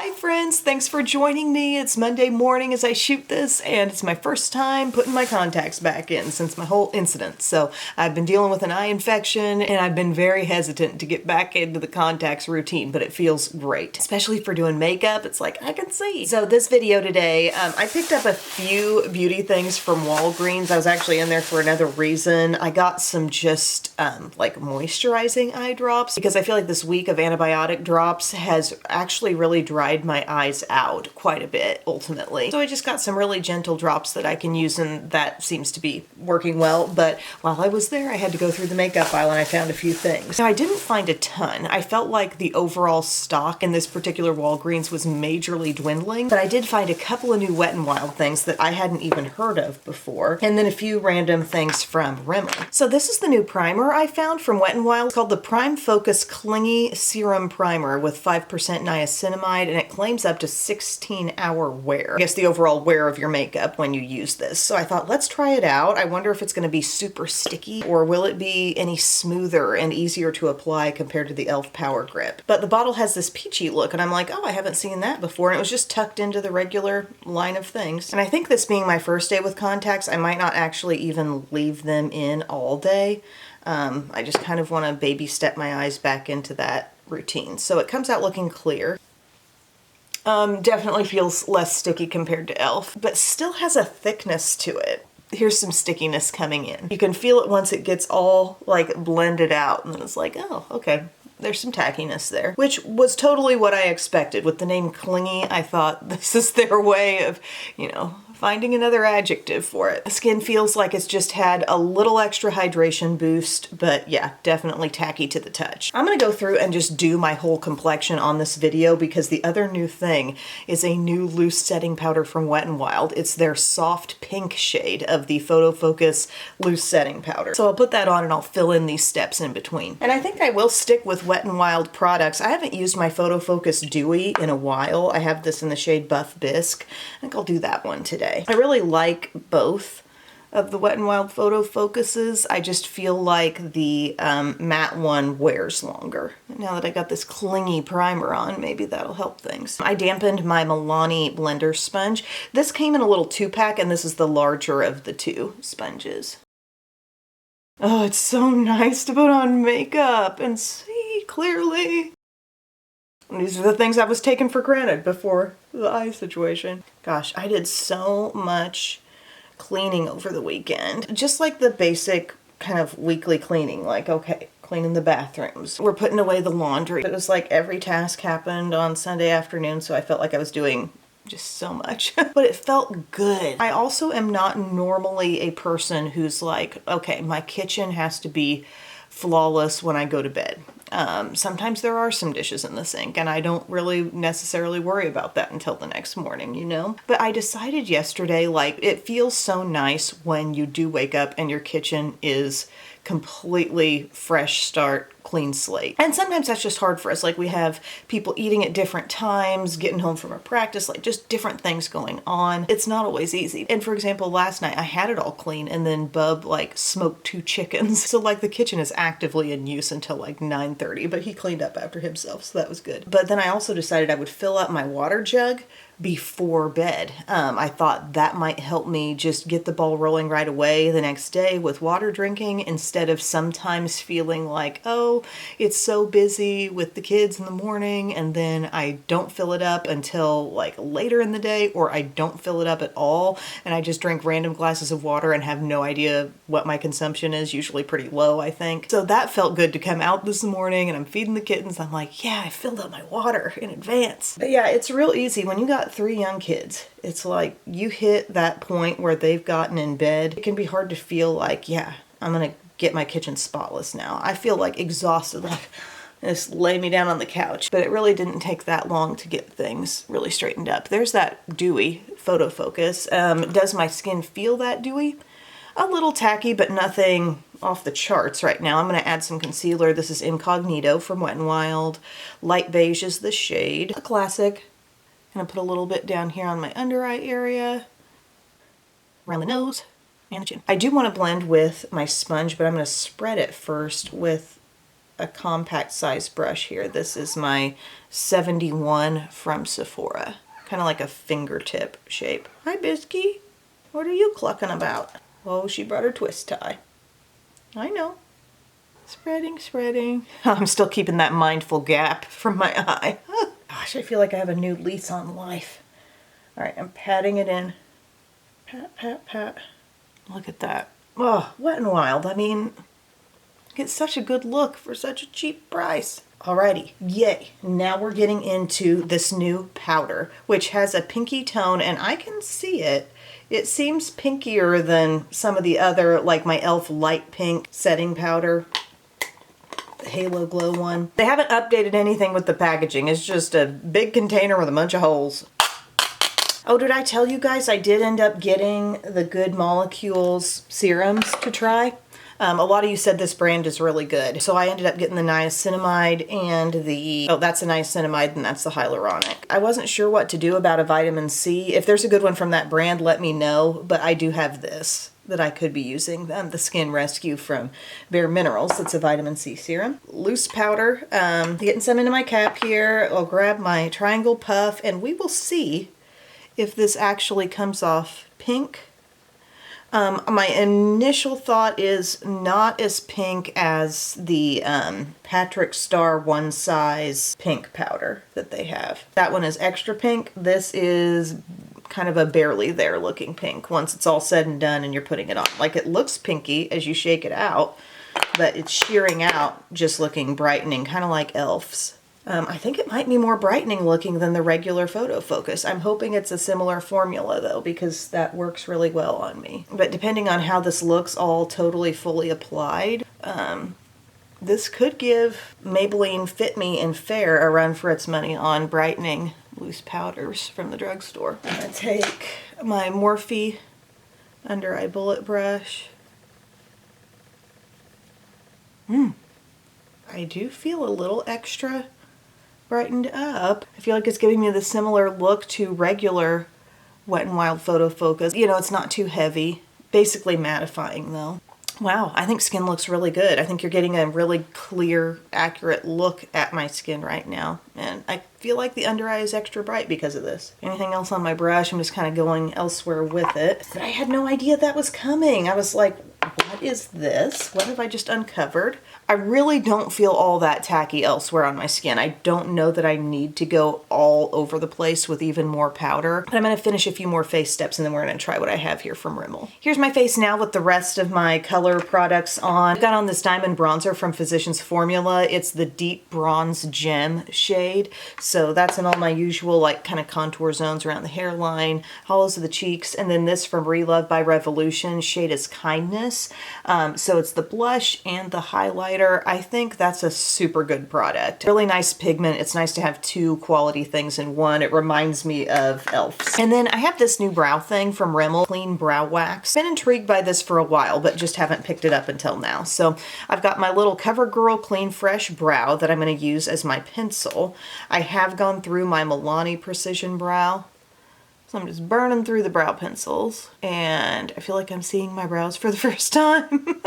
Hi friends, thanks for joining me. It's Monday morning as I shoot this, and it's my first time putting my contacts back in since my whole incident. So I've been dealing with an eye infection and I've been very hesitant to get back into the contacts routine, but it feels great. Especially for doing makeup, it's like I can see. So this video today, I picked up a few beauty things from Walgreens. I was actually in there for another reason. I got some just like moisturizing eye drops because I feel like this week of antibiotic drops has actually really dried my eyes out quite a bit ultimately. So I just got some really gentle drops that I can use, and that seems to be working well. But while I was there, I had to go through the makeup aisle and I found a few things. Now I didn't find a ton. I felt like the overall stock in this particular Walgreens was majorly dwindling, but I did find a couple of new Wet n Wild things that I hadn't even heard of before, and then a few random things from Rimmel. So this is the new primer I found from Wet n Wild. It's called the Prime Focus Clingy Serum Primer with 5% niacinamide, and it claims up to 16-hour wear. I guess the overall wear of your makeup when you use this. So I thought, let's try it out. I wonder if it's going to be super sticky, or will it be any smoother and easier to apply compared to the e.l.f. Power Grip. But the bottle has this peachy look, and I'm like, oh, I haven't seen that before. And it was just tucked into the regular line of things. And I think this being my first day with contacts, I might not actually even leave them in all day. I just kind of want to baby step my eyes back into that routine. So it comes out looking clear. Definitely feels less sticky compared to e.l.f., but still has a thickness to it. Here's some stickiness coming in. You can feel it once it gets all like blended out, and then it's like, oh, okay. There's some tackiness there, which was totally what I expected. With the name clingy, I thought this is their way of, finding another adjective for it. The skin feels like it's just had a little extra hydration boost, but yeah, definitely tacky to the touch. I'm gonna go through and just do my whole complexion on this video because the other new thing is a new loose setting powder from Wet n Wild. It's their soft pink shade of the Photo Focus loose setting powder. So I'll put that on and I'll fill in these steps in between. And I think I will stick with Wet n Wild products. I haven't used my Photo Focus Dewy in a while. I have this in the shade Buff Bisque. I think I'll do that one today. I really like both of the Wet n Wild Photo Focuses. I just feel like the matte one wears longer. Now that I got this clingy primer on, maybe that'll help things. I dampened my Milani blender sponge. This came in a little 2-pack, and this is the larger of the two sponges. Oh, it's so nice to put on makeup and see clearly. And these are the things I was taking for granted before the eye situation. Gosh, I did so much cleaning over the weekend. Just like the basic kind of weekly cleaning, like, okay, cleaning the bathrooms. We're putting away the laundry. It was like every task happened on Sunday afternoon, so I felt like I was doing just so much. But it felt good. I also am not normally a person who's like, okay, my kitchen has to be flawless when I go to bed. Sometimes there are some dishes in the sink, and I don't really necessarily worry about that until the next morning, But I decided yesterday, like, it feels so nice when you do wake up and your kitchen is completely fresh start, clean slate. And sometimes that's just hard for us. Like, we have people eating at different times, getting home from a practice, like just different things going on. It's not always easy. And for example, last night I had it all clean, and then Bub like smoked 2 chickens. So like the kitchen is actively in use until like 9:30, but he cleaned up after himself, so that was good. But then I also decided I would fill up my water jug before bed. I thought that might help me just get the ball rolling right away the next day with water drinking, instead of sometimes feeling like, oh, it's so busy with the kids in the morning, and then I don't fill it up until like later in the day, or I don't fill it up at all, and I just drink random glasses of water and have no idea what my consumption is, usually pretty low, I think. So that felt good to come out this morning, and I'm feeding the kittens. I'm like, yeah, I filled up my water in advance. But yeah, it's real easy when you got 3 young kids. It's like you hit that point where they've gotten in bed. It can be hard to feel like, yeah, I'm gonna get my kitchen spotless now. I feel like exhausted, like just lay me down on the couch. But it really didn't take that long to get things really straightened up. There's that dewy Photo Focus. Does my skin feel that dewy? A little tacky, but nothing off the charts right now. I'm going to add some concealer. This is Incognito from Wet n Wild. Light beige is the shade. A classic. I'm going to put a little bit down here on my under eye area, around the nose, and the chin. I do want to blend with my sponge, but I'm going to spread it first with a compact size brush here. This is my 71 from Sephora. Kind of like a fingertip shape. Hi, Bisky. What are you clucking about? Oh, she brought her twist tie. I know. Spreading, spreading. I'm still keeping that mindful gap from my eye. Gosh, I feel like I have a new lease on life. All right, I'm patting it in. Pat, pat, pat. Look at that. Oh, Wet n Wild. I mean, it's such a good look for such a cheap price. Alrighty, yay. Now we're getting into this new powder, which has a pinky tone, and I can see it. It seems pinkier than some of the other, like my e.l.f. light pink setting powder, the Halo Glow one. They haven't updated anything with the packaging. It's just a big container with a bunch of holes. Oh, did I tell you guys I did end up getting the Good Molecules serums to try? A lot of you said this brand is really good. So I ended up getting the niacinamide and the, oh, that's the niacinamide and that's the hyaluronic. I wasn't sure what to do about a vitamin C. If there's a good one from that brand, let me know. But I do have this that I could be using, the Skin Rescue from Bare Minerals. It's a vitamin C serum. Loose powder. Getting some into my cap here. I'll grab my triangle puff and we will see if this actually comes off pink. My initial thought is not as pink as the Patrick Star One Size pink powder that they have. That one is extra pink. This is kind of a barely there looking pink once it's all said and done and you're putting it on. Like, it looks pinky as you shake it out, but it's shearing out, just looking brightening, kind of like e.l.f.'s. I think it might be more brightening looking than the regular Photo Focus. I'm hoping it's a similar formula though, because that works really well on me. But depending on how this looks all totally fully applied, this could give Maybelline Fit Me and Fair a run for its money on brightening loose powders from the drugstore. I'm going to take my Morphe under eye bullet brush. I do feel a little extra brightened up. I feel like it's giving me the similar look to regular Wet n Wild Photo Focus. You know, it's not too heavy. Basically mattifying though. Wow, I think skin looks really good. I think you're getting a really clear, accurate look at my skin right now. And I feel like the under eye is extra bright because of this. Anything else on my brush, I'm just kind of going elsewhere with it. But I had no idea that was coming. I was like, what is this? What have I just uncovered? I really don't feel all that tacky elsewhere on my skin. I don't know that I need to go all over the place with even more powder. But I'm going to finish a few more face steps and then we're going to try what I have here from Rimmel. Here's my face now with the rest of my color products on. I've got on this diamond bronzer from Physicians Formula. It's the Deep Bronze Gem shade. So that's in all my usual like kind of contour zones around the hairline, hollows of the cheeks. And then this from Relove by Revolution, shade is Kindness. So it's the blush and the highlighter. I think that's a super good product. Really nice pigment. It's nice to have two quality things in one. It reminds me of e.l.f.'s. And then I have this new brow thing from Rimmel, Clean Brow Wax. Been intrigued by this for a while, but just haven't picked it up until now. So I've got my little CoverGirl Clean Fresh Brow that I'm going to use as my pencil. I have gone through my Milani Precision Brow. So I'm just burning through the brow pencils and I feel like I'm seeing my brows for the first time.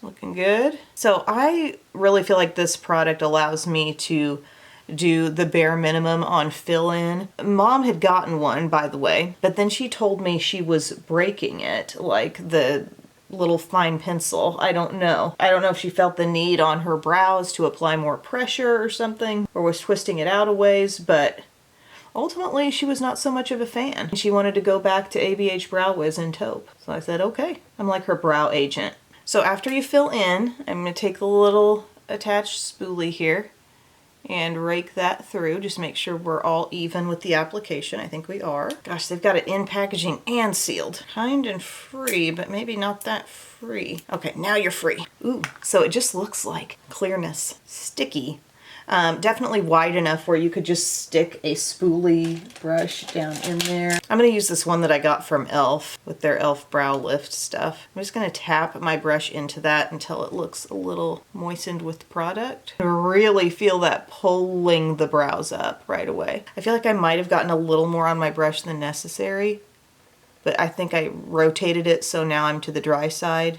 Looking good. So I really feel like this product allows me to do the bare minimum on fill-in. Mom had gotten one, by the way, but then she told me she was breaking it, like the little fine pencil. I don't know. I don't know if she felt the need on her brows to apply more pressure or something, or was twisting it out a ways, but ultimately, she was not so much of a fan. She wanted to go back to ABH Brow Wiz and taupe. So I said, okay. I'm like her brow agent. So after you fill in, I'm going to take the little attached spoolie here and rake that through. Just make sure we're all even with the application. I think we are. Gosh, they've got it in packaging and sealed. Kind and free, but maybe not that free. Okay, now you're free. Ooh, so it just looks like clearness. Sticky. Definitely wide enough where you could just stick a spoolie brush down in there. I'm going to use this one that I got from e.l.f. with their e.l.f. Brow Lift stuff. I'm just going to tap my brush into that until it looks a little moistened with product. I really feel that pulling the brows up right away. I feel like I might have gotten a little more on my brush than necessary, but I think I rotated it so now I'm to the dry side.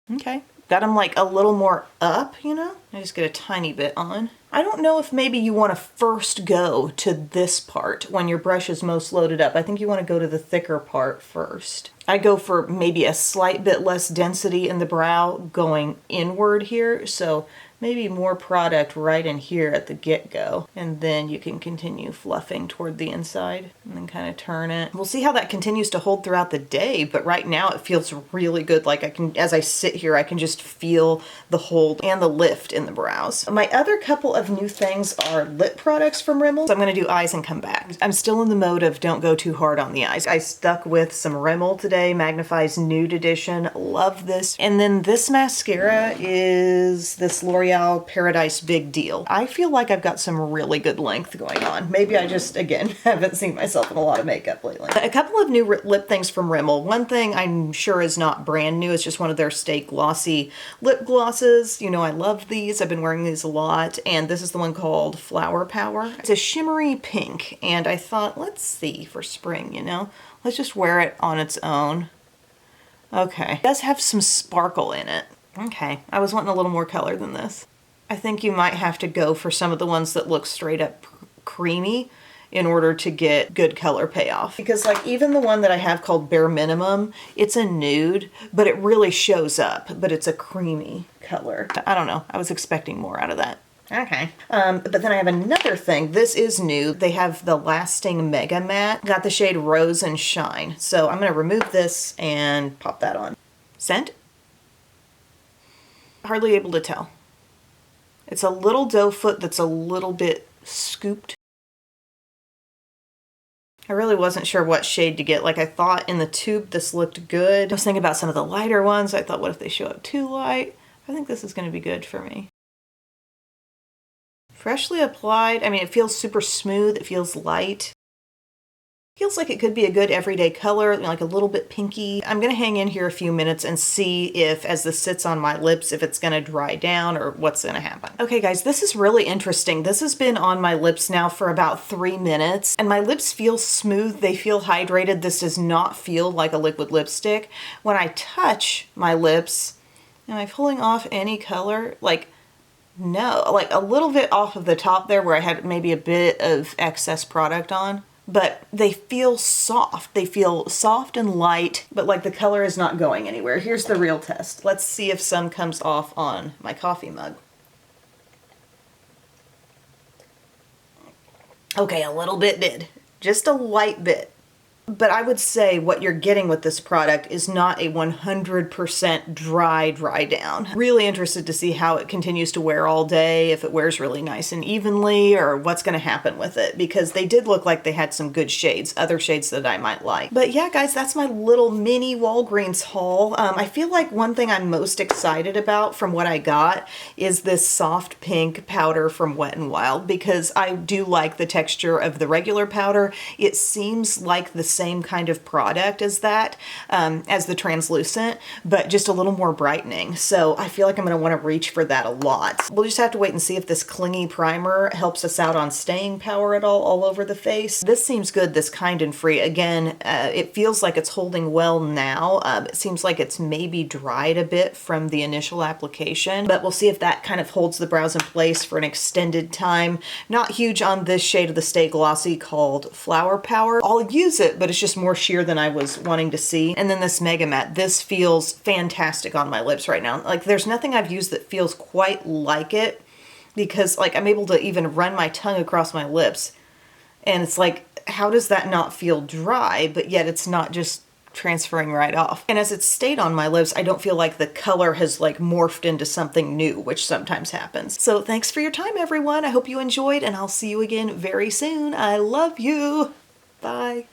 Okay, Got them like a little more up, you know? I just get a tiny bit on. I don't know if maybe you want to first go to this part when your brush is most loaded up. I think you want to go to the thicker part first. I go for maybe a slight bit less density in the brow going inward here, so maybe more product right in here at the get-go, and then you can continue fluffing toward the inside and then kind of turn it. We'll see how that continues to hold throughout the day, but right now it feels really good. Like I can, as I sit here, I can just feel the hold and the lift in the brows. My other couple of new things are lip products from Rimmel. So I'm gonna do eyes and come back. I'm still in the mode of don't go too hard on the eyes. I stuck with some Rimmel today, Magnify's Nude Edition. Love this. And then this mascara is this L'Oreal Paradise Big Deal. I feel like I've got some really good length going on. Maybe I just, again, haven't seen myself in a lot of makeup lately. A couple of new lip things from Rimmel. One thing I'm sure is not brand new. It's just one of their Stay Glossy lip glosses. You know, I love these. I've been wearing these a lot. And this is the one called Flower Power. It's a shimmery pink. And I thought, let's see for spring, you know? Let's just wear it on its own. Okay. It does have some sparkle in it. Okay. I was wanting a little more color than this. I think you might have to go for some of the ones that look straight up creamy in order to get good color payoff. Because like even the one that I have called Bare Minimum, it's a nude, but it really shows up, but it's a creamy color. I don't know. I was expecting more out of that. Okay. But then I have another thing. This is new. They have the Lasting Mega Matte. Got the shade Rose and Shine. So I'm going to remove this and pop that on. Scent? Hardly able to tell. It's a little doe foot that's a little bit scooped. I really wasn't sure what shade to get. Like I thought in the tube this looked good. I was thinking about some of the lighter ones. I thought, what if they show up too light? I think this is going to be good for me. Freshly applied. I mean, it feels super smooth. It feels light. Feels like it could be a good everyday color, like a little bit pinky. I'm gonna hang in here a few minutes and see if, as this sits on my lips, if it's gonna dry down or what's gonna happen. Okay guys, this is really interesting. This has been on my lips now for about 3 minutes and my lips feel smooth. They feel hydrated. This does not feel like a liquid lipstick. When I touch my lips, am I pulling off any color? Like, no, like a little bit off of the top there where I had maybe a bit of excess product on. But they feel soft. They feel soft and light, but like the color is not going anywhere. Here's the real test. Let's see if some comes off on my coffee mug. Okay, a little bit did. Just a light bit. But I would say what you're getting with this product is not a 100% dry down. Really interested to see how it continues to wear all day, if it wears really nice and evenly, or what's going to happen with it, because they did look like they had some good shades, other shades that I might like. But yeah, guys, that's my little mini Walgreens haul. I feel like one thing I'm most excited about from what I got is this soft pink powder from Wet n Wild, because I do like the texture of the regular powder. It seems like the same kind of product as that, as the translucent, but just a little more brightening. So I feel like I'm going to want to reach for that a lot. We'll just have to wait and see if this clingy primer helps us out on staying power at all over the face. This seems good, this Kind and Free. Again, it feels like it's holding well now. It seems like it's maybe dried a bit from the initial application, but we'll see if that kind of holds the brows in place for an extended time. Not huge on this shade of the Stay Glossy called Flower Power. I'll use it, but it's just more sheer than I was wanting to see. And then this Mega Matte, this feels fantastic on my lips right now. Like there's nothing I've used that feels quite like it, because like I'm able to even run my tongue across my lips and it's like, how does that not feel dry, but yet it's not just transferring right off. And as it's stayed on my lips, I don't feel like the color has like morphed into something new, which sometimes happens. So thanks for your time, everyone. I hope you enjoyed, and I'll see you again very soon. I love you. Bye.